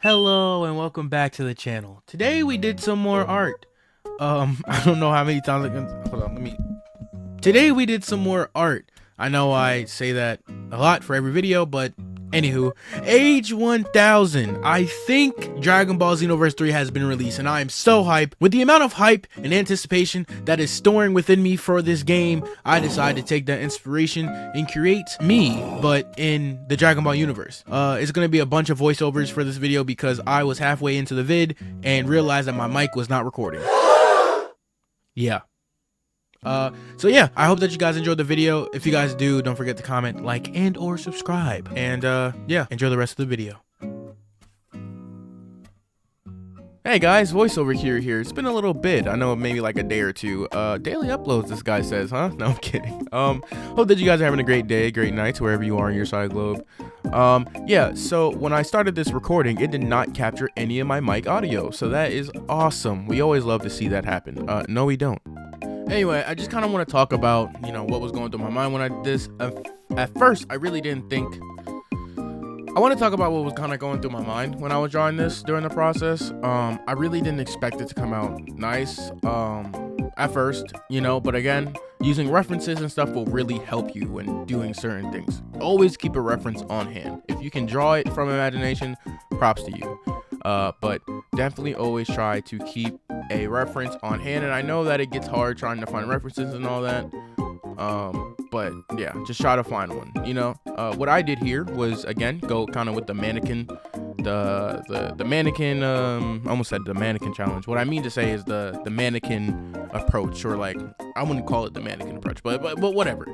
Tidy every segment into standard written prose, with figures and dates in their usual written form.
Hello and welcome back to the channel. Today we did some more art. I don't know how many times I can, hold on, Today we did some more art. I know I say that a lot for every video, but anywho, age 1000. I think Dragon Ball Xenoverse 3 has been released and I am so hyped. With the amount of hype and anticipation that is storing within me for this game, I decided to take that inspiration and create me, but in the Dragon Ball universe. It's going to be a bunch of voiceovers for this video because I was halfway into the vid and realized that my mic was not recording. Yeah. So yeah, I hope that you guys enjoyed the video. If you guys do, don't forget to comment, like, and or subscribe. And yeah, enjoy the rest of the video. Hey guys, voiceover here. It's been a little bit. I know maybe like a day or two. Daily uploads, this guy says, huh? No, I'm kidding. Hope that you guys are having a great day, great nights, wherever you are on your side of the globe. Yeah, so when I started this recording, it did not capture any of my mic audio. So that is awesome. We always love to see that happen. No, we don't. Anyway, I just kind of want to talk about, you know, what was going through my mind when I did this. At first, I really didn't think. I want to talk about what was kind of going through my mind when I was drawing this during the process. I really didn't expect it to come out nice at first, you know, but again, using references and stuff will really help you when doing certain things. Always keep a reference on hand. If you can draw it from imagination, props to you. But definitely always try to keep a reference on hand, and I know that it gets hard trying to find references and all that, but yeah, just try to find one, you know. What I did here was, again, go kind of with the mannequin, the mannequin, I almost said the mannequin challenge. What I mean to say is the mannequin approach, or like, I wouldn't call it the mannequin approach, but whatever.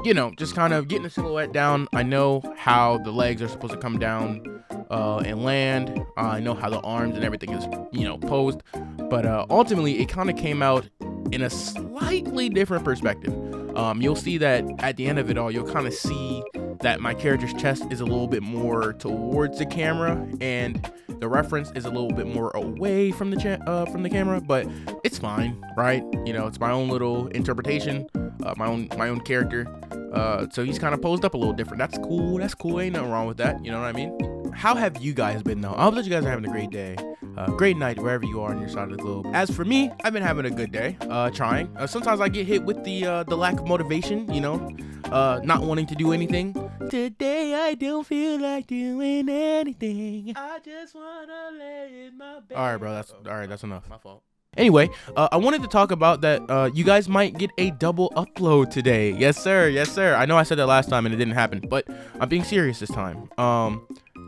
You know, just kind of getting the silhouette down. I know how the legs are supposed to come down and land. I know how the arms and everything is, you know, posed, but ultimately it kind of came out in a slightly different perspective. You'll see that at the end of it all, you'll kind of see that my character's chest is a little bit more towards the camera and the reference is a little bit more away from the camera, but it's fine, right? You know, it's my own little interpretation, my own character. So he's kind of posed up a little different. That's cool. Ain't nothing wrong with that. You know what I mean? How have you guys been though? I hope that you guys are having a great day, great night, wherever you are on your side of the globe. As for me, I've been having a good day, trying. Sometimes I get hit with the lack of motivation, you know, not wanting to do anything. Today I don't feel like doing anything. I just wanna lay in my bed. All right, bro. That's enough. My fault. Anyway, I wanted to talk about that you guys might get a double upload today. Yes, sir. I know I said that last time and it didn't happen, but I'm being serious this time.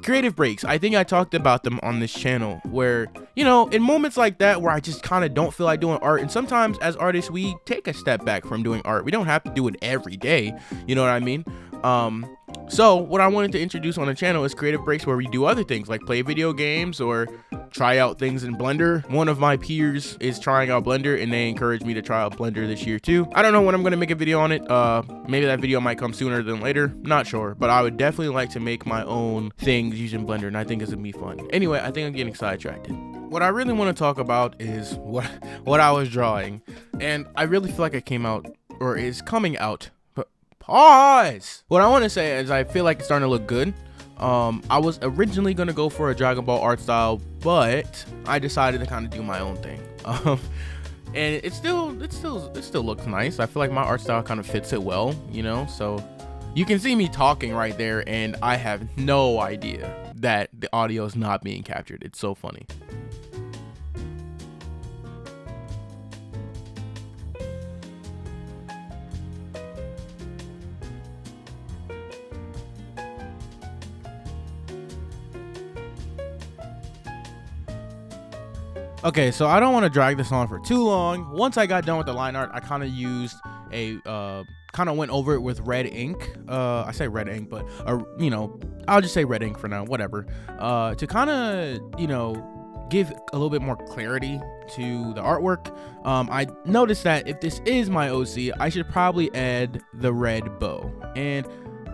Creative breaks. I think I talked about them on this channel where, you know, in moments like that where I just kind of don't feel like doing art, and sometimes as artists we take a step back from doing art. We don't have to do it every day, you know what I mean? So what I wanted to introduce on the channel is creative breaks where we do other things like play video games or try out things in Blender. One of my peers is trying out Blender and they encouraged me to try out Blender this year too. I don't know when I'm going to make a video on it. Maybe that video might come sooner than later. Not sure, but I would definitely like to make my own things using Blender, and I think it's gonna be fun. Anyway, I think I'm getting sidetracked. What I really want to talk about is what I was drawing, and I really feel like it came out or is coming out. Pause. What I want to say is I feel like it's starting to look good. I was originally gonna go for a Dragon Ball art style, but I decided to kind of do my own thing. And it still looks nice. I feel like my art style kind of fits it well, you know. So you can see me talking right there, and I have no idea that the audio is not being captured. It's so funny. Okay, so I don't want to drag this on for too long. Once I got done with the line art, I kind of used a kind of went over it with red ink. I say red ink, but you know, I'll just say red ink for now, whatever, to kind of, you know, give a little bit more clarity to the artwork. I noticed that if this is my OC, I should probably add the red bow, and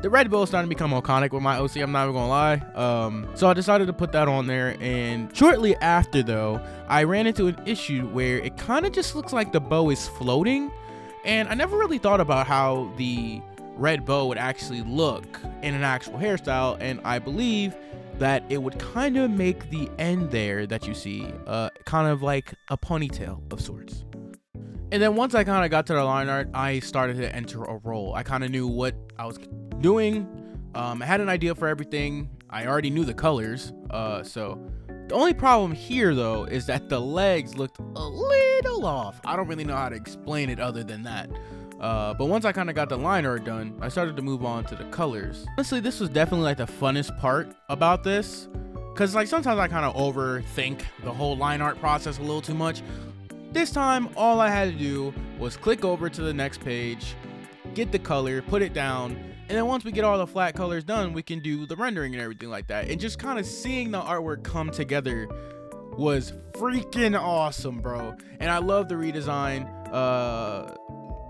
the red bow is starting to become iconic with my OC, I'm not even gonna lie. So I decided to put that on there, and shortly after though, I ran into an issue where it kind of just looks like the bow is floating, and I never really thought about how the red bow would actually look in an actual hairstyle, and I believe that it would kind of make the end there that you see kind of like a ponytail of sorts. And then once I kind of got to the line art, I started to enter a role. I kind of knew what I was doing. I had an idea for everything. I already knew the colors. So the only problem here though is that the legs looked a little off. I don't really know how to explain it other than that. But once I kind of got the line art done, I started to move on to the colors. Honestly, this was definitely like the funnest part about this, because like sometimes I kind of overthink the whole line art process a little too much. This time, all I had to do was click over to the next page, get the color, put it down, and then once we get all the flat colors done, we can do the rendering and everything like that. And just kind of seeing the artwork come together was freaking awesome, bro. And I love the redesign.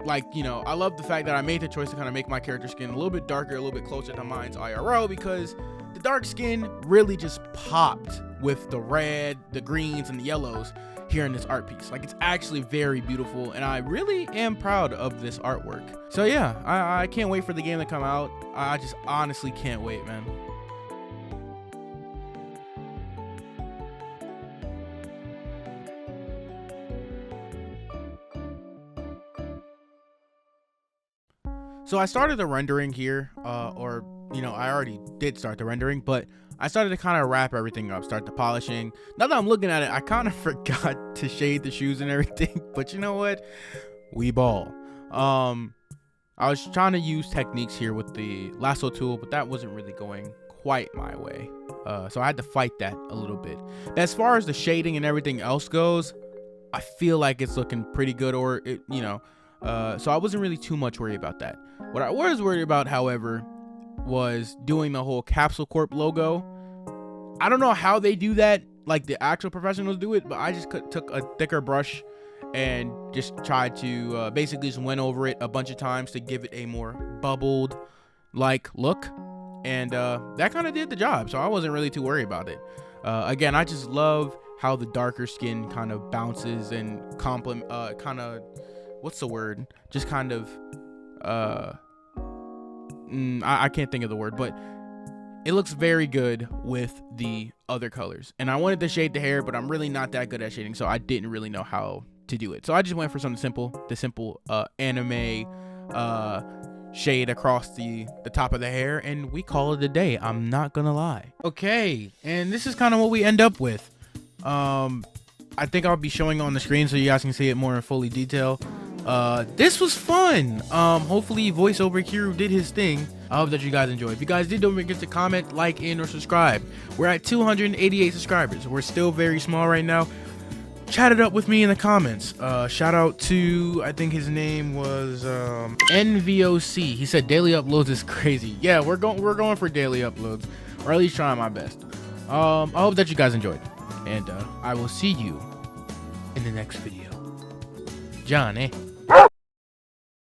Like, you know, I love the fact that I made the choice to kind of make my character skin a little bit darker, a little bit closer to mine's IRL, because the dark skin really just popped with the red, the greens, and the yellows here in this art piece. Like, it's actually very beautiful, and I really am proud of this artwork. So yeah, I can't wait for the game to come out. I just honestly can't wait, man. So I started the rendering here, or, you know, I already did start the rendering, but I started to kind of wrap everything up, start the polishing. Now that I'm looking at it, I kind of forgot to shade the shoes and everything, but you know what? We ball. I was trying to use techniques here with the lasso tool, but that wasn't really going quite my way. So I had to fight that a little bit. As far as the shading and everything else goes, I feel like it's looking pretty good, or it, you know, so I wasn't really too much worried about that. What I was worried about, however, was doing the whole Capsule Corp logo. I don't know how they do that, like the actual professionals do it, but I just took a thicker brush and just tried to basically just went over it a bunch of times to give it a more bubbled like look, and that kind of did the job, so I wasn't really too worried about it. Again, I just love how the darker skin kind of bounces and complement, kind of, what's the word, just kind of I can't think of the word, but it looks very good with the other colors. And I wanted to shade the hair, but I'm really not that good at shading, so I didn't really know how to do it. So I just went for something simple, the simple anime shade across the top of the hair, and we call it a day. I'm not gonna lie. Okay, and this is kind of what we end up with. I think I'll be showing on the screen so you guys can see it more in fully detail. This was fun. Hopefully voiceover Kiru did his thing. I hope that you guys enjoyed. If you guys did, don't forget to comment, like, and or subscribe. We're at 288 subscribers. We're still very small right now. Chat it up with me in the comments. Shout out to, I think his name was NVOC. He said daily uploads is crazy. Yeah, we're going for daily uploads, or at least trying my best. I hope that you guys enjoyed, and I will see you in the next video. John, eh?